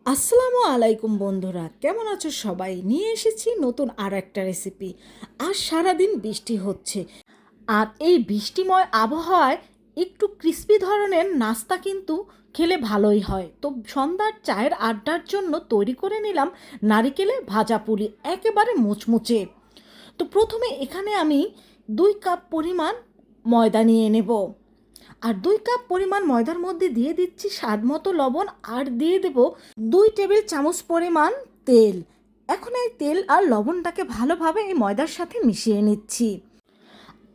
আসসালামু আলাইকুম বন্ধুরা, কেমন আছো সবাই? নিয়ে এসেছি নতুন আর একটা রেসিপি। আজ সারাদিন বৃষ্টি হচ্ছে, আর এই বৃষ্টিময় আবহাওয়ায় একটু ক্রিস্পি ধরনের নাস্তা কিন্তু খেলে ভালোই হয়। তো সন্ধ্যার চায়ের আড্ডার জন্য তৈরি করে নিলাম নারিকেলের ভাজা পুলি, একেবারে মুচমুচে। তো প্রথমে এখানে আমি 2 কাপ পরিমাণ ময়দা নিয়ে নেব, আর 2 কাপ পরিমাণ ময়দার মধ্যে দিয়ে দিচ্ছি স্বাদ মতো লবণ, আর দিয়ে দেব 2 টেবিল চামচ পরিমাণ তেল। এখন এই তেল আর লবণটাকে ভালোভাবে এই ময়দার সাথে মিশিয়ে নিচ্ছি।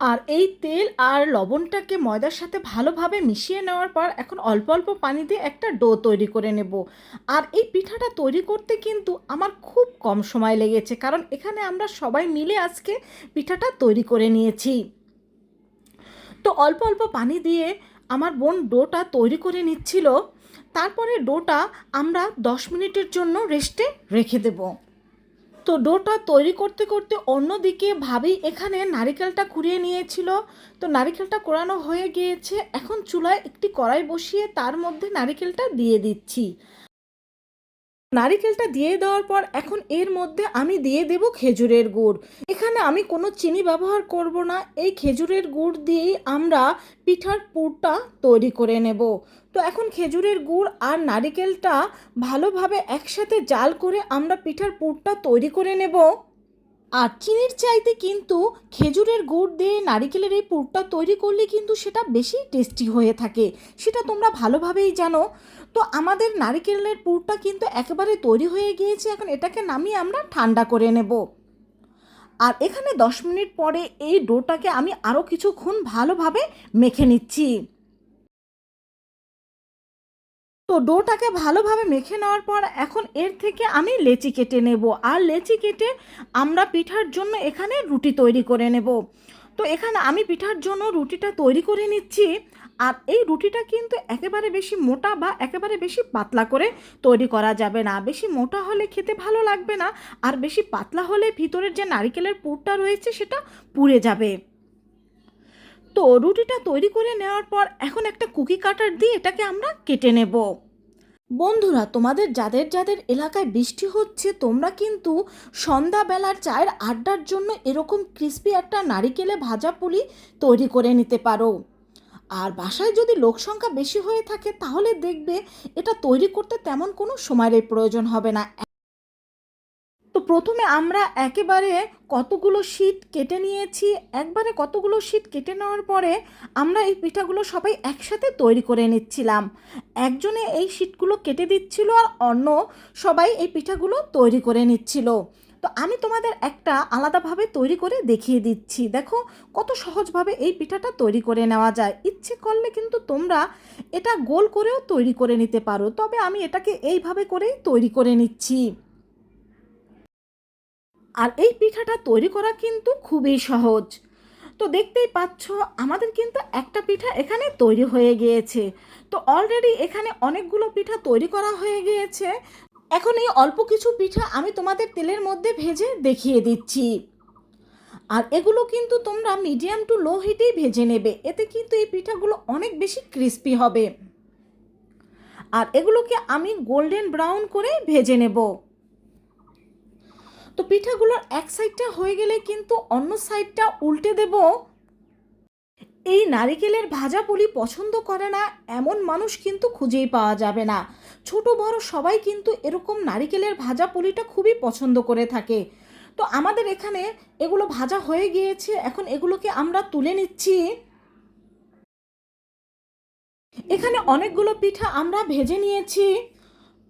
আর এই তেল আর লবণটাকে ময়দার সাথে ভালোভাবে মিশিয়ে নেওয়ার পর এখন অল্প অল্প পানি দিয়ে একটা ডো তৈরি করে নেব। আর এই পিঠাটা তৈরি করতে কিন্তু আমার খুব কম সময় লেগেছে, কারণ এখানে আমরা সবাই মিলে আজকে পিঠাটা তৈরি করে নিয়েছি। তো অল্প অল্প পানি দিয়ে আমার বোন ডোটা তৈরি করে নিচ্ছিল। তারপরে ডোটা আমরা 10 মিনিটের জন্য রেস্টে রেখে দেব। তো ডোটা তৈরি করতে করতে অন্যদিকে ভাবি এখানে নারিকেলটা কুড়িয়ে নিয়েছিল। তো নারিকেলটা কোরানো হয়ে গিয়েছে, এখন চুলায় একটি কড়াই বসিয়ে তার মধ্যে নারিকেলটা দিয়ে দিচ্ছি। নারিকেলটা দিয়ে দেওয়ার পর এখন এর মধ্যে আমি দিয়ে দেব খেজুরের গুড়। এখানে আমি কোনো চিনি ব্যবহার করব না, এই খেজুরের গুড় দিয়েই আমরা পিঠার পুরটা তৈরি করে নেব। তো এখন খেজুরের গুড় আর নারিকেলটা ভালোভাবে একসাথে জাল করে আমরা পিঠার পুরটা তৈরি করে নেব। আর চিনির চাইতে কিন্তু খেজুরের গুড় দিয়ে নারিকেলের এই পুরটা তৈরি করলে কিন্তু সেটা বেশি টেস্টি হয়ে থাকে, সেটা তোমরা ভালোভাবেই জানো। তো আমাদের নারিকেলের পুরটা কিন্তু একেবারে তৈরি হয়ে গিয়েছে, এখন এটাকে নামিয়ে আমরা ঠান্ডা করে নেব। আর এখানে 10 মিনিট পরে এই ডোটাকে আমি আরও কিছুক্ষণ ভালোভাবে মেখে নিচ্ছি। তো ডোটাকে ভালোভাবে মেখে নেওয়ার পর এখন এর থেকে আমি লেচি কেটে নেব, আর লেচি কেটে আমরা পিঠার জন্য এখানে রুটি তৈরি করে নেব। তো এখানে আমি পিঠার জন্য রুটিটা তৈরি করে নিচ্ছি। আর এই রুটিটা কিন্তু একেবারে বেশি মোটা বা একেবারে বেশি পাতলা করে তৈরি করা যাবে না, বেশি মোটা হলে খেতে ভালো লাগবে না, আর বেশি পাতলা হলে ভিতরের যে নারকেলের পুরটা রয়েছে সেটা পুড়ে যাবে। তো রুটিটা তৈরি করে নেওয়ার পর এখন একটা কুকি কাটার দিয়ে এটাকে আমরা কেটে নেব। বন্ধুরা, তোমাদের যাদের যাদের এলাকায় বৃষ্টি হচ্ছে, তোমরা কিন্তু সন্ধ্যাবেলার চায়ের আড্ডার জন্য এরকম ক্রিস্পি একটা নারিকেলে ভাজা পুলি তৈরি করে নিতে পারো। আর বাসায় যদি লোক সংখ্যা বেশি হয়ে থাকে তাহলে দেখবে এটা তৈরি করতে তেমন কোনো সময়ের প্রয়োজন হবে না। তো প্রথমে আমরা একেবারে কতগুলো শীট কেটে নিয়েছি। একবারে কতগুলো শীট কেটে নেওয়ার পরে আমরা এই পিঠাগুলো সবাই একসাথে তৈরি করে নিচ্ছিলাম। একজনে এই শীটগুলো কেটে দিচ্ছিল আর অন্য সবাই এই পিঠাগুলো তৈরি করে নিচ্ছিল। তো আমি তোমাদের একটা আলাদাভাবে তৈরি করে দেখিয়ে দিচ্ছি, দেখো কত সহজভাবে এই পিঠাটা তৈরি করে নেওয়া যায়। ইচ্ছে করলে কিন্তু তোমরা এটা গোল করেও তৈরি করে নিতে পারো, তবে আমি এটাকে এইভাবে করেই তৈরি করে নিচ্ছি। আর এই পিঠাটা তৈরি করা কিন্তু খুবই সহজ। তো দেখতেই পাচ্ছ আমাদের কিন্তু একটা পিঠা এখানে তৈরি হয়ে গিয়েছে। তো অলরেডি এখানে অনেকগুলো পিঠা তৈরি করা হয়ে গিয়েছে। এখন এই অল্প কিছু পিঠা আমি তোমাদের তেলের মধ্যে ভেজে দেখিয়ে দিচ্ছি। আর এগুলো কিন্তু তোমরা মিডিয়াম টু লো হিটেই ভেজে নেবে, এতে কিন্তু এই পিঠাগুলো অনেক বেশি ক্রিস্পি হবে। আর এগুলোকে আমি গোল্ডেন ব্রাউন করে ভেজে নেব। তো পিঠাগুলোর এক সাইডটা হয়ে গেলে কিন্তু অন্য সাইডটা উল্টে দেব। এই নারিকেলের ভাজা পুলি পছন্দ করে না এমন মানুষ কিন্তু খুঁজেই পাওয়া যাবে না। ছোট বড় সবাই কিন্তু এরকম নারিকেলের ভাজা পুলিটা খুবই পছন্দ করে থাকে। তো আমাদের এখানে এগুলো ভাজা হয়ে গিয়েছে, এখন এগুলোকে আমরা তুলে নিচ্ছি। এখানে অনেকগুলো পিঠা আমরা ভেজে নিয়েছি।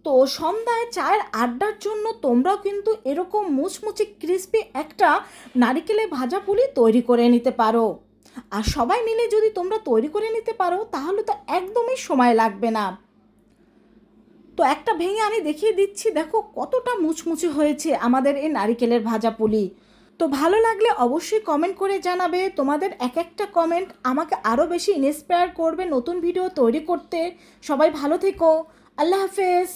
তো সন্ধ্যায় চায়ের আড্ডার জন্য তোমরাও কিন্তু এরকম মুচমুচে ক্রিস্পি একটা নারিকেলের ভাজা পুলি তৈরি করে নিতে পারো। আর সবাই মিলে যদি তোমরা তৈরি করে নিতে পারো তাহলে তো একদমই সময় লাগবে না। তো একটা ভেঙে আমি দেখিয়ে দিচ্ছি, দেখো কতটা মুচমুচে হয়েছে আমাদের এই নারিকেলের ভাজা পুলি। তো ভালো লাগলে অবশ্যই কমেন্ট করে জানাবে, তোমাদের এক একটা কমেন্ট আমাকে আরও বেশি ইন্সপায়ার করবে নতুন ভিডিও তৈরি করতে। সবাই ভালো থেকো, আল্লাহ হাফেজ।